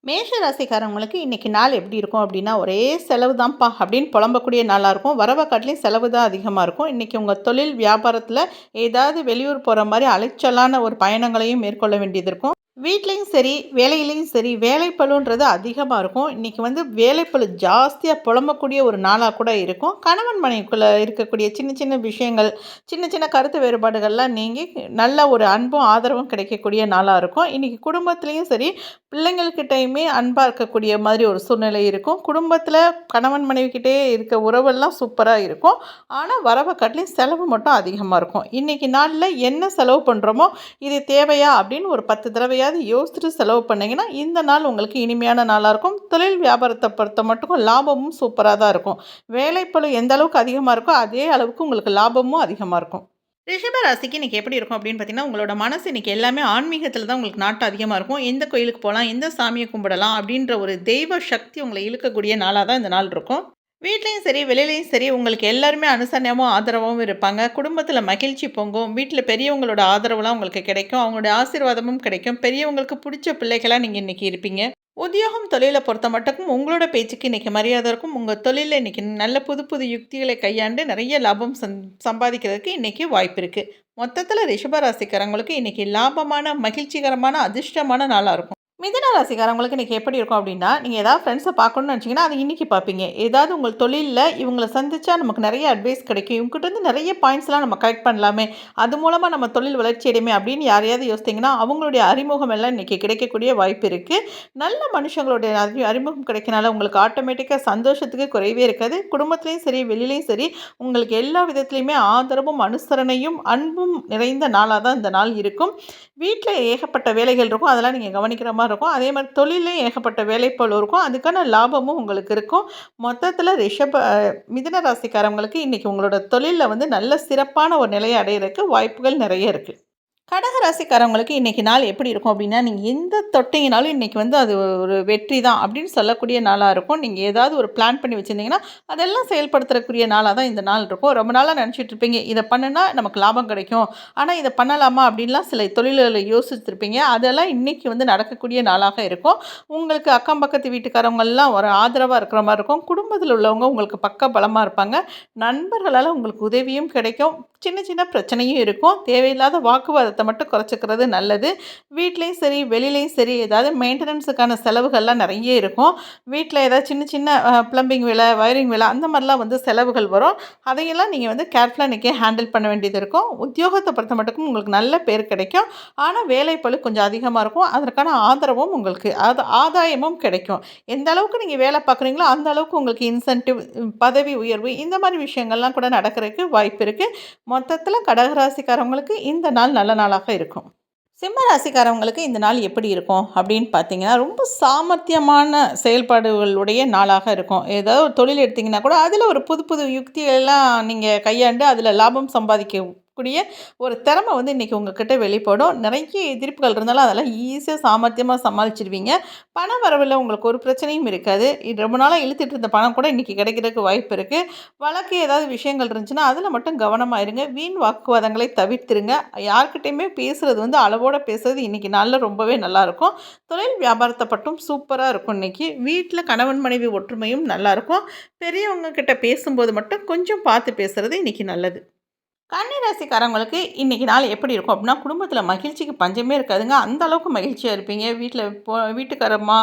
மேஷ ராசிக்காரவங்களுக்கு இன்னைக்கு நாள் எப்படி இருக்கும் அப்படின்னா, ஒரே செலவு தான்ப்பா அப்படின்னு புலம்பக்கூடிய நாளா இருக்கும். வரவ காட்டிலும் செலவு தான் அதிகமா இருக்கும். இன்னைக்கு உங்க தொழில் வியாபாரத்தில ஏதாவது வெளியூர் போற மாரி அலைச்சலான ஒரு பயணங்களையும் மேற்கொள்ள வேண்டியது இருக்கும். வீட்லயும் சரி, வேலையிலயும் சரி, வேலைப்பளுன்றது அதிகமா இருக்கும். இன்னைக்கு வேலைப்பளு ஜாஸ்தியா புலம்பக்கூடிய ஒரு நாளா கூட இருக்கும். கணவன் மனைவிக்குள்ள இருக்கக்கூடிய சின்ன சின்ன விஷயங்கள், சின்ன சின்ன கருத்து வேறுபாடுகள்லாம் நீங்கி, நல்ல ஒரு அன்பும், ஆதரவும் கிடைக்கக்கூடிய நாளா இருக்கும். இன்னைக்கு குடும்பத்திலயும் சரி, பிள்ளைங்கள்கிட்டயுமே அன்பா இருக்கக்கூடிய மாதிரி ஒரு சூழ்நிலை இருக்கும். குடும்பத்தில கணவன் மனைவிகிட்டயே இருக்க உறவெல்லாம் சூப்பரா இருக்கும். ஆனா, வரவ காட்டிலும் செலவு மட்டும் அதிகமா இருக்கும். இன்னைக்கு நாள்ல என்ன செலவு பண்றோமோ, இது தேவையா அப்படின்னு ஒரு 10 தடவையாவது யோசிச்சுட்டு செலவு பண்ணீங்கன்னா, இந்த நாள் உங்களுக்கு இனிமையான நாளா இருக்கும். தொழில் வியாபாரத்த பொறுத்த மட்டுக்கும் லாபமும் சூப்பரா தான் இருக்கும். வேலைப்பளு எந்த அளவுக்கு அதிகமா இருக்கோ, அதே அளவுக்கு உங்களுக்கு லாபமும் அதிகமா இருக்கும். ரிஷப ராசிக்கு இன்னைக்கு எப்படி இருக்கும் அப்படின்னு பார்த்தீங்கன்னா, உங்களோட மனசு இன்னைக்கு எல்லாமே ஆன்மீகத்தில தான் உங்களுக்கு நாட்டம் அதிகமா இருக்கும். எந்த கோயிலுக்கு போலாம், எந்த சாமிய கும்பிடலாம் அப்படின்ற ஒரு தெய்வ சக்தி உங்கள இழுக்கக்கூடிய நாளா தான் இந்த நாள் இருக்கும். வீட்லயும் சரி, வெளியிலயும் சரி உங்களுக்கு எல்லாருமே அனுசரணையாவும், ஆதரவாவும் இருப்பாங்க. குடும்பத்தில மகிழ்ச்சி பொங்கும். வீட்ல பெரியவங்களோட ஆதரவுலாம் உங்களுக்கு கிடைக்கும். அவங்களுடைய ஆசீர்வாதமும் கிடைக்கும். பெரியவங்களுக்கு புடிச்ச பிள்ளைகளா நீங்க இன்னைக்கு இருப்பீங்க. உத்தியோகம், தொழில பொறுத்தமட்டுக்கும் உங்களோட பேச்சுக்கு இன்னைக்கு மரியாதை இருக்கும். உங்க தொழில்ல இன்னைக்கு நல்ல புது புது யுக்திகளை கையாண்டு நெறைய லாபம் சம்பாதிக்கிறதுக்கு இன்னைக்கு வாய்ப்பு இருக்கு. மொத்தத்தில ரிஷப ராசிக்காரங்களுக்கு இன்னைக்கு லாபமான, மகிழ்ச்சிகரமான, அதிர்ஷ்டமான நாளா இருக்கும். மிதுன ராசிக்காரங்களுக்கு இன்னைக்கு எப்படி இருக்கும் அப்படின்னா, நீங்க ஏதாவது ஃப்ரெண்ட்ஸ பார்க்கணும்னு நினச்சீங்கன்னா, அது இன்னைக்கு பார்ப்பீங்க. ஏதாவது உங்கள் தொழில்ல இவங்கள சந்திச்சா நமக்கு நெறைய அட்வைஸ் கிடைக்கும். இவங்ககிட்டருந்து நெறைய பாயிண்ட்ஸ்லாம் நம்ம கலெக்ட் பண்ணலாமே, அது மூலமா நம்ம தொழில் வளர்ச்சி அடையுமே அப்படின்னு யாரையாவது யோசித்தீங்கன்னா, அவங்களுடைய அறிமுகம் எல்லாம் இன்னைக்கு கிடைக்கக்கூடிய வாய்ப்பு இருக்கு. நல்ல மனுஷங்களுடைய அறிமுகம் கிடைக்கனால உங்களுக்கு ஆட்டோமேட்டிக்கா சந்தோஷத்துக்கு குறைவே இருக்காது. குடும்பத்திலயும் சரி, வெளியிலயும் சரி, உங்களுக்கு எல்லா விதத்திலயுமே ஆதரவும், அனுசரணையும், அன்பும் நிறைந்த நாளா தான் இந்த நாள் இருக்கும். வீட்ல ஏகப்பட்ட வேலைகள் இருக்கும். அதெல்லாம் நீங்க கவனிக்கிற மாரி இருக்கும். அதே மாரி தொழில்லயும் ஏகப்பட்ட வேலைப்பளு இருக்கும். அதுக்கான லாபமும் உங்களுக்கு இருக்கும். மொத்தத்தில மிதுன ராசிக்காரவங்களுக்கு இன்னைக்கு உங்களோட தொழில்ல நல்ல சிறப்பான ஒரு நிலைய அடையறக்கு வாய்ப்புகள் நெறைய இருக்கு. கடக ராசிக்காரவங்களுக்கு இன்னைக்கு நாள் எப்படி இருக்கும் அப்படின்னா, நீங்க எந்த தொட்டீங்கனாலும் இன்னைக்கு அது ஒரு வெற்றி தான் அப்படின்னு சொல்லக்கூடிய நாளா இருக்கும். நீங்க ஏதாவது ஒரு பிளான் பண்ணி வச்சிருந்தீங்கன்னா, அதெல்லாம் செயல்படுத்தக்கூடிய நாளா தான் இந்த நாள் இருக்கும். ரொம்ப நாளா நினச்சிட்டு இருப்பீங்க, இத பண்ணுனா நமக்கு லாபம் கிடைக்கும். ஆனா இத பண்ணலாமா அப்படின்லாம் சில தொழில்கள யோசிச்சிருப்பீங்க. அதெல்லாம் இன்னைக்கு நடக்கக்கூடிய நாளாக இருக்கும். உங்களுக்கு அக்கம் பக்கத்து வீட்டுக்காரவங்கலாம் ஒரு ஆதரவா இருக்கிற மாரி இருக்கும். குடும்பத்தில உள்ளவங்க உங்களுக்கு பக்க பலமா இருப்பாங்க. நண்பர்களால உங்களுக்கு உதவியும் கிடைக்கும். சின்ன சின்ன பிரச்சனையும் இருக்கும். தேவையில்லாத வாக்குவாதத்த மட்டும் குறைச்சுக்கிறது நல்லது. வீட்லயும் சரி, வெளியிலயும் சரி ஏதாவது மெயின்டனன்ஸுக்கான செலவுகள்லாம் நெறைய இருக்கும். வீட்ல ஏதாவது சின்ன சின்ன பிளம்பிங் வேலை, வயரிங் வேலை அந்த மாரிலாம் செலவுகள் வரும். அதையெல்லாம் நீங்க கேர்ஃபுல்லா இன்னைக்கே ஹேண்டில் பண்ண வேண்டியது இருக்கும். உத்தியோகத்த பொறுத்த மட்டுக்கும் உங்களுக்கு நல்ல பேர் கிடைக்கும். ஆனா வேலைப்பளு கொஞ்சம் அதிகமா இருக்கும். அதற்கான ஆதரவும் உங்களுக்கு ஆதாயமும் கிடைக்கும். எந்த அளவுக்கு நீங்க வேலை பார்க்குறீங்களோ, அந்த அளவுக்கு உங்களுக்கு இன்சென்டிவ், பதவி உயர்வு இந்த மாரி விஷயங்கள்லாம் கூட நடக்கிறதுக்கு வாய்ப்பு இருக்கு. மொத்தத்தில கடகராசிக்காரவங்களுக்கு இந்த நாள் நல்ல நாளாக இருக்கும். சிம்ம ராசிக்காரவங்களுக்கு இந்த நாள் எப்படி இருக்கும் அப்படின்னு பார்த்தீங்கன்னா, ரொம்ப சாமர்த்தியமான செயல்பாடுகளுடைய நாளாக இருக்கும். ஏதாவது ஒரு தொழில் எடுத்தீங்கன்னா கூட, அதில ஒரு புது புது யுக்திகளெல்லாம் நீங்க கையாண்டு அதில லாபம் சம்பாதிக்கக்கூடிய ஒரு திறமை இன்னைக்கு உங்ககிட்ட வெளிப்படும். நிறைய எதிர்ப்புகள் இருந்தாலும் அதெல்லாம் ஈஸியா சாமர்த்தியமா சமாளிச்சுருவீங்க. பண வரவுல உங்களுக்கு ஒரு பிரச்சனையும் இருக்காது. இது ரொம்ப நாளா இழுத்துட்டு இருந்த பணம் கூட இன்னைக்கு கிடைக்கிறதுக்கு வாய்ப்பு இருக்கு. வழக்கு ஏதாவது விஷயங்கள் இருந்துச்சுன்னா, அதில மட்டும் கவனமா இருங்க. வீண் வாக்குவாதங்களை தவிர்த்துருங்க. யார்கிட்டயுமே பேசுறது அளவோட பேசுறது இன்னைக்கு நாள்ல ரொம்பவே நல்லாயிருக்கும். தொழில் வியாபாரத்த பட்டும் சூப்பரா இருக்கும் இன்னைக்கு. வீட்ல கணவன் மனைவி ஒற்றுமையும் நல்லாயிருக்கும். பெரியவங்க கிட்ட பேசும்போது மட்டும் கொஞ்சம் பார்த்து பேசுறது இன்னைக்கு நல்லது. கன்னி ராசிக்காரங்களுக்கு இன்னைக்கு நாள் எப்படி இருக்கும் அப்படின்னா, குடும்பத்தில மகிழ்ச்சிக்கு பஞ்சமே இருக்காதுங்க. அந்த அளவுக்கு மகிழ்ச்சியா இருப்பீங்க. வீட்ல வீட்டுக்காரம்மா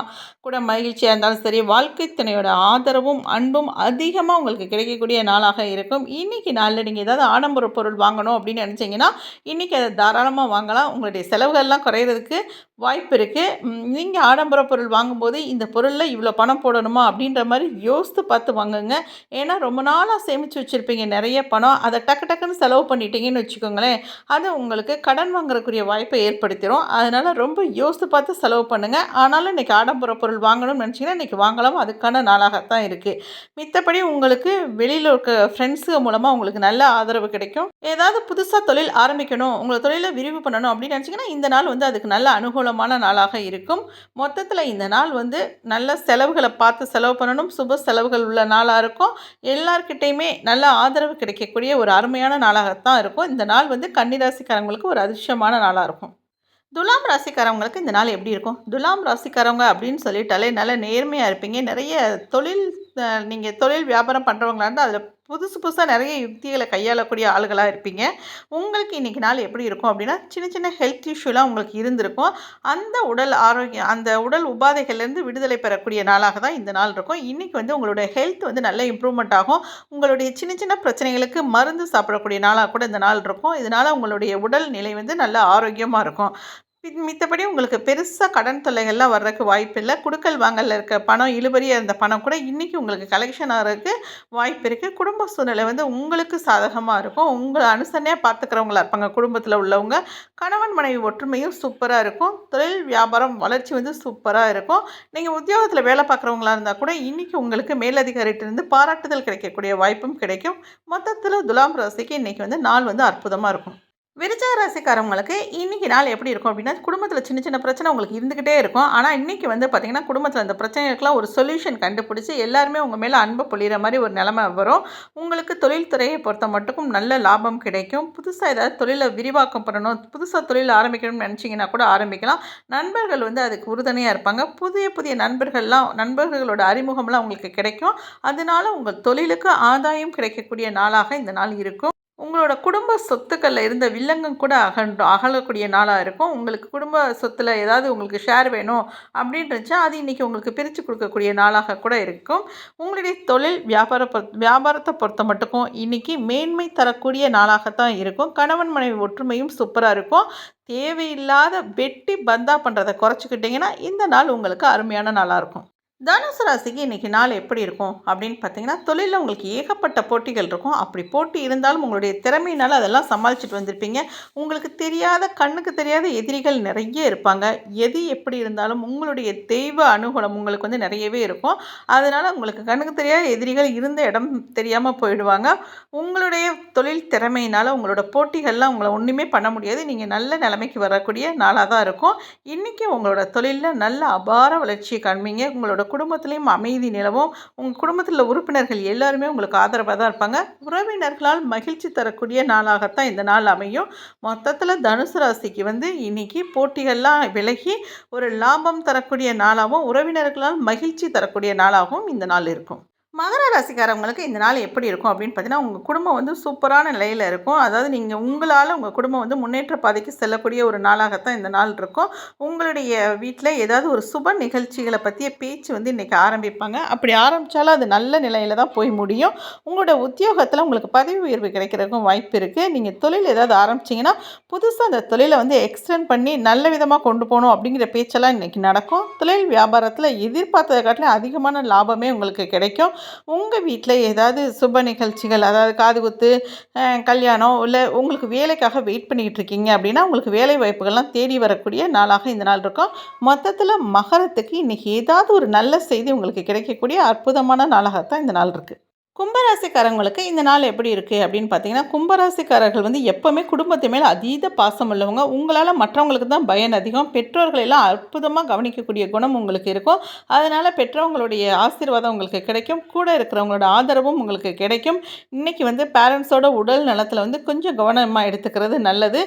கூட மகிழ்ச்சியா இருந்தாலும் சரி, வாழ்க்கை துணையோட ஆதரவும், அன்பும் அதிகமா உங்களுக்கு கிடைக்கக்கூடிய நாளாக இருக்கும். இன்னைக்கு நாள்ல நீங்க ஏதாவது ஆடம்பர பொருள் வாங்கணும் அப்படின்னு நினைச்சீங்கன்னா, இன்னைக்கு அத தாராளமா வாங்கலாம். உங்களுடைய செலவுகள்லாம் குறையிறதுக்கு வாய்ப்பு இருக்கு. நீங்க ஆடம்பர பொருள் வாங்கும்போது, இந்த பொருள்ல இவ்வளோ பணம் போடணுமா அப்படின்ற மாரி யோசித்து பார்த்து வாங்குங்க. ஏன்னா, ரொம்ப நாளா சேமிச்சு வச்சிருப்பீங்க நெறைய பணம். அத டக்கு டக்குன்னு செலவு பண்ணிட்டீங்கன்னு வச்சுக்கோங்களேன், அது உங்களுக்கு கடன் வாங்குறக்குரிய வாய்ப்பை ஏற்படுத்திரும். அதனால ரொம்ப யோசித்து பார்த்து செலவு பண்ணுங்க. ஆனாலும் இன்னைக்கு ஆடம்பர பொருள் வாங்கணும்னு நினச்சீங்கன்னா, இன்னைக்கு வாங்கலாம். அதுக்கான நாளாகத்தான் இருக்கு. மித்தபடி உங்களுக்கு வெளியில இருக்க ஃப்ரெண்ட்ஸுங்க மூலமா உங்களுக்கு நல்ல ஆதரவு கிடைக்கும். ஏதாவது புதுசா தொழில் ஆரம்பிக்கணும், உங்க தொழில விரிவு பண்ணணும் அப்படின்னு நினச்சீங்கன்னா, இந்த நாள் அதுக்கு நல்ல அனுகூலமான நாளாக இருக்கும். மொத்தத்தில இந்த நாள் நல்ல செலவுகள பார்த்து செலவு பண்ணணும். சுப செலவுகள் உள்ள நாளா இருக்கும். எல்லார்கிட்டயுமே நல்ல ஆதரவு கிடைக்கக்கூடிய ஒரு அருமையான நாளாகத்தான் இருக்கும். இந்த நாள் கன்னி ராசிக்காரங்களுக்கு ஒரு அதிர்ஷ்டமான நாளா இருக்கும். துலாம் ராசிக்காரவங்களுக்கு இந்த நாள் எப்படி இருக்கும்? துலாம் ராசிக்காரவங்க அப்படின்னு சொல்லிட்டாலே நல்ல நேர்மையா இருப்பீங்க. நெறைய தொழில் நீங்க தொழில் வியாபாரம் பண்றவங்களா இருந்தா, அதில புதுசு புதுசா நெறைய யுக்திகள கையாளக்கூடிய ஆளுகளா இருப்பீங்க. உங்களுக்கு இன்னைக்கு நாள் எப்படி இருக்கும் அப்படின்னா, சின்ன சின்ன ஹெல்த் இஷ்யூலாம் உங்களுக்கு இருந்திருக்கும். அந்த உடல் ஆரோக்கியம் அந்த உடல் உபாதைகள்லேருந்து விடுதலை பெறக்கூடிய நாளாக தான் இந்த நாள் இருக்கும். இன்னைக்கு வந்து உங்களுடைய ஹெல்த் வந்து நல்ல இம்ப்ரூவ்மெண்ட் ஆகும். உங்களுடைய சின்ன சின்ன பிரச்சனைகளுக்கு மருந்து சாப்பிடக்கூடிய நாளா கூட இந்த நாள் இருக்கும். இதனால உங்களுடைய உடல் நிலை வந்து நல்ல ஆரோக்கியமா இருக்கும். மித்தபடி உங்களுக்கு பெருசா கடன் தொல்லைகள்லாம் வர்றதுக்கு வாய்ப்பில்ல. குடுக்கல் வாங்கல்ல இருக்க பணம் இழுபறியா இருந்த பணம் கூட இன்னைக்கு உங்களுக்கு கலெக்ஷன் ஆகுறதுக்கு வாய்ப்பு இருக்கு. குடும்ப சூழ்நிலை வந்து உங்களுக்கு சாதகமா இருக்கும். உங்கள அனுசரணையா பார்த்துக்கிறவங்களா இருப்பாங்க குடும்பத்தில உள்ளவங்க. கணவன் மனைவி ஒற்றுமையும் சூப்பரா இருக்கும். தொழில் வியாபாரம் வளர்ச்சி வந்து சூப்பரா இருக்கும். நீங்க உத்தியோகத்தில வேலை பார்க்குறவங்களா இருந்தா கூட இன்னைக்கு உங்களுக்கு மேலதிகாரிட்டருந்து பாராட்டுதல் கிடைக்கக்கூடிய வாய்ப்பும் கிடைக்கும். மொத்தத்தில துலாம் ராசிக்கு இன்னைக்கு வந்து நாள் வந்து அற்புதமா இருக்கும். விருச்சிக ராசிக்காரவங்களுக்கு இன்னைக்கு நாள் எப்படி இருக்கும் அப்படின்னா, குடும்பத்தில சின்ன சின்ன பிரச்சனை உங்களுக்கு இருந்துகிட்டே இருக்கும். ஆனா, இன்னைக்கு வந்து பார்த்தீங்கன்னா, குடும்பத்தில அந்த பிரச்சனைகளுக்கெல்லாம் ஒரு சொல்யூஷன் கண்டுபிடிச்சு, எல்லாருமே உங்க மேல அன்பு பொழியிற மாரி ஒரு நிலைமை வரும். உங்களுக்கு தொழில் துறையை பொறுத்த மட்டுக்கும் நல்ல லாபம் கிடைக்கும். புதுசா ஏதாவது தொழில விரிவாக்கம் பண்ணணும், புதுசா தொழில் ஆரம்பிக்கணும்னு நினச்சீங்கன்னா கூட ஆரம்பிக்கலாம். நண்பர்கள் வந்து அதுக்கு உறுதுணையா இருப்பாங்க. புதிய புதிய நண்பர்களோட அறிமுகம்லாம் உங்களுக்கு கிடைக்கும். அதனால உங்க தொழிலுக்கு ஆதாயம் கிடைக்கக்கூடிய நாளாக இந்த நாள் இருக்கும். உங்களோட குடும்ப சொத்துக்கள்ல இருந்த வில்லங்கம் கூட அகலக்கூடிய நாளா இருக்கும். உங்களுக்கு குடும்ப சொத்துல ஏதாவது உங்களுக்கு ஷேர் வேணும் அப்படின்னு இருந்துச்சா, அது இன்னைக்கு உங்களுக்கு பிரிச்சு குடுக்கக்கூடிய நாளாக கூட இருக்கும். உங்களுடைய தொழில் வியாபாரத்த பொறுத்த மட்டுக்கும் இன்னைக்கு மேன்மை தரக்கூடிய நாளாகத்தான் இருக்கும். கணவன் மனைவி ஒற்றுமையும் சூப்பரா இருக்கும். தேவையில்லாத வெட்டி பந்தா பண்றத குறைச்சுக்கிட்டீங்கன்னா, இந்த நாள் உங்களுக்கு அருமையான நாளா இருக்கும். தனுசு ராசிக்கு இன்னைக்கு நாள் எப்படி இருக்கும் அப்படின்னு பார்த்தீங்கன்னா, தொழில்ல உங்களுக்கு ஏகப்பட்ட போட்டிகள் இருக்கும். அப்படி போட்டி இருந்தாலும் உங்களுடைய திறமையினால அதெல்லாம் சமாளிச்சுட்டு வந்திருப்பீங்க. உங்களுக்கு தெரியாத கண்ணுக்கு தெரியாத எதிரிகள் நிறைய இருப்பாங்க. எது எப்படி இருந்தாலும் உங்களுடைய தெய்வ அனுகூலம் உங்களுக்கு வந்து நிறையவே இருக்கும். அதனால உங்களுக்கு கண்ணுக்கு தெரியாத எதிரிகள் இருந்த இடம் தெரியாம போயிடுவாங்க. உங்களுடைய தொழில் திறமையினால உங்களோட போட்டிகள்லாம் உங்கள ஒண்ணுமே பண்ண முடியாது. நீங்க நல்ல நிலைமைக்கு வரக்கூடிய நாளா தான் இருக்கும். இன்னைக்கு உங்களோட தொழில்ல நல்ல அபார வளர்ச்சிய காண்பீங்க. உங்களோட குடும்பத்திலயும் அமைதி நிலவும். உங்க குடும்பத்தில் உள்ள உறுப்பினர்கள் எல்லாருமே உங்களுக்கு ஆதரவா தான் இருப்பாங்க. உறவினர்களால் மகிழ்ச்சி தரக்கூடிய நாளாகத்தான் இந்த நாள் அமையும். மொத்தத்துல தனுசு ராசிக்கு வந்து இன்னைக்கு போட்டிகள்லாம் விலகி ஒரு லாபம் தரக்கூடிய நாளாகவும், உறவினர்களால் மகிழ்ச்சி தரக்கூடிய நாளாகவும் இந்த நாள் இருக்கும். மகர ராசிக்காரவங்களுக்கு இந்த நாள் எப்படி இருக்கும் அப்படின்னு பார்த்தீங்கன்னா, உங்க குடும்பம் வந்து சூப்பரான நிலையில இருக்கும். அதாவது நீங்க உங்களால உங்க குடும்பம் வந்து முன்னேற்ற பாதைக்கு செல்லக்கூடிய ஒரு நாளாகத்தான் இந்த நாள் இருக்கும். உங்களுடைய வீட்ல ஏதாவது ஒரு சுப நிகழ்ச்சிகள பத்திய பேச்சு வந்து இன்னைக்கு ஆரம்பிப்பாங்க. அப்படி ஆரம்பிச்சாலும் அது நல்ல நிலையில தான் போய் முடியும். உங்களோட உத்தியோகத்தில உங்களுக்கு பதவி உயர்வு கிடைக்கிறதுக்கும் வாய்ப்பு இருக்கு. நீங்க தொழில் ஏதாவது ஆரம்பிச்சீங்கன்னா, புதுசா அந்த தொழில வந்து எக்ஸ்டெண்ட் பண்ணி நல்ல விதமா கொண்டு போணும் அப்படிங்கிற பேச்செல்லாம் இன்னைக்கு நடக்கும். தொழில் வியாபாரத்தில எதிர்பார்த்தத காட்டிலும் அதிகமான லாபமே உங்களுக்கு கிடைக்கும். உங்க வீட்ல ஏதாவது சுப நிகழ்ச்சிகள், அதாவது காதுகுத்து, கல்யாணம், இல்ல உங்களுக்கு வேலைக்காக வெயிட் பண்ணிக்கிட்டு இருக்கீங்க அப்படின்னா, உங்களுக்கு வேலை வாய்ப்புகள்லாம் தேடி வரக்கூடிய நாளாக இந்த நாள் இருக்கும். மொத்தத்தில மகரத்துக்கு இன்னைக்கு ஏதாவது ஒரு நல்ல செய்தி உங்களுக்கு கிடைக்கக்கூடிய அற்புதமான நாளாகத்தான் இந்த நாள் இருக்கு. கும்பராசிக்காரங்களுக்கு இந்த நாள் எப்படி இருக்குது அப்படின்னு பார்த்தீங்கன்னா, கும்பராசிக்காரர்கள் வந்து எப்போவுமே குடும்பத்து மேலே அதீத பாசம் உள்ளவங்க. உங்களால் மற்றவங்களுக்கு தான் பயன் அதிகம். பெற்றோர்களை எல்லாம் அற்புதமாக கவனிக்கக்கூடிய குணம் உங்களுக்கு இருக்கும். அதனால் பெற்றவங்களுடைய ஆசீர்வாதம் உங்களுக்கு கிடைக்கும். கூட இருக்கிறவங்களோட ஆதரவும் உங்களுக்கு கிடைக்கும். இன்றைக்கி வந்து பேரண்ட்ஸோட உடல் நலத்தில் வந்து கொஞ்சம் கவனமாக எடுத்துக்கிறது நல்லது.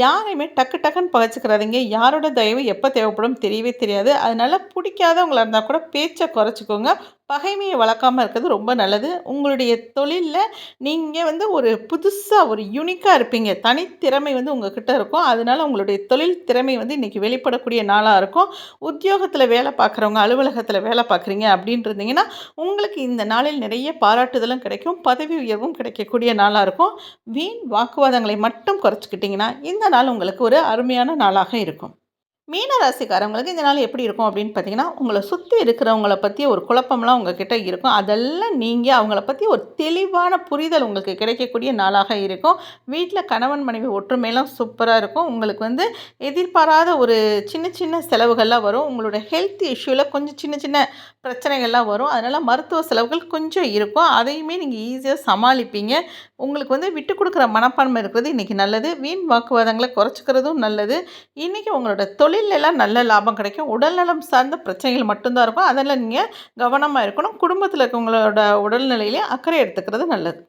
யாரையுமே டக்கு டக்குன்னு பகைச்சிக்கிறாதீங்க. யாரோட தயவு எப்போ தேவைப்படும் தெரியவே தெரியாது. அதனால் பிடிக்காதவங்களா இருந்தால் கூட பேச்சை குறைச்சிக்கோங்க. பகைமையை வளர்க்காம இருக்கிறது ரொம்ப நல்லது. உங்களுடைய தொழில்ல நீங்க வந்து ஒரு புதுசா ஒரு யூனிக்கா இருப்பீங்க. தனித்திறமை வந்து உங்ககிட்ட இருக்கும். அதனால உங்களுடைய தொழில் திறமை வந்து இன்னைக்கு வெளிப்படக்கூடிய நாளா இருக்கும். உத்தியோகத்தில வேலை பார்க்குறவங்க, அலுவலகத்தில வேலை பார்க்குறீங்க அப்படின்னு இருந்தீங்கன்னா, உங்களுக்கு இந்த நாளில் நிறைய பாராட்டுதலும் கிடைக்கும். பதவி உயர்வும் கிடைக்கக்கூடிய நாளா இருக்கும். வீண் வாக்குவாதங்களை மட்டும் குறைச்சுக்கிட்டீங்கன்னா, இந்த நாள் உங்களுக்கு ஒரு அருமையான நாளாக இருக்கும். மீன ராசிக்காரவங்களுக்கு இந்த நாள் எப்படி இருக்கும் அப்படின்னு பார்த்தீங்கன்னா, உங்கள சுற்றி இருக்கிறவங்கள பற்றி ஒரு குழப்பம்லாம் உங்ககிட்ட இருக்கும். அதெல்லாம் நீங்கி அவங்கள பற்றி ஒரு தெளிவான புரிதல் உங்களுக்கு கிடைக்கக்கூடிய நாளாக இருக்கும். வீட்டில் கணவன் மனைவி ஒற்றுமையெல்லாம் சூப்பராக இருக்கும். உங்களுக்கு வந்து எதிர்பாராத ஒரு சின்ன சின்ன செலவுகள்லாம் வரும். உங்களோட ஹெல்த் இஷ்யூவில் கொஞ்சம் சின்ன சின்ன பிரச்சனைகள்லாம் வரும். அதனால் மருத்துவ செலவுகள் கொஞ்சம் இருக்கும். அதையுமே நீங்கள் ஈஸியாக சமாளிப்பீங்க. உங்களுக்கு வந்து விட்டு கொடுக்குற மனப்பான்மை இருக்கிறது இன்றைக்கி நல்லது. வீண் வாக்குவாதங்களை குறைச்சிக்கிறதும் நல்லது. இன்றைக்கி உங்களோட தொழிலெல்லாம் நல்ல லாபம் கிடைக்கும். உடல்நலம் சார்ந்த பிரச்சனைகள் மட்டும்தான் இருக்கும். அதெல்லாம் நீங்கள் கவனமாக இருக்கணும். குடும்பத்தில் இருக்கவங்களோட உடல்நிலையிலே அக்கறை எடுத்துக்கிறது நல்லது.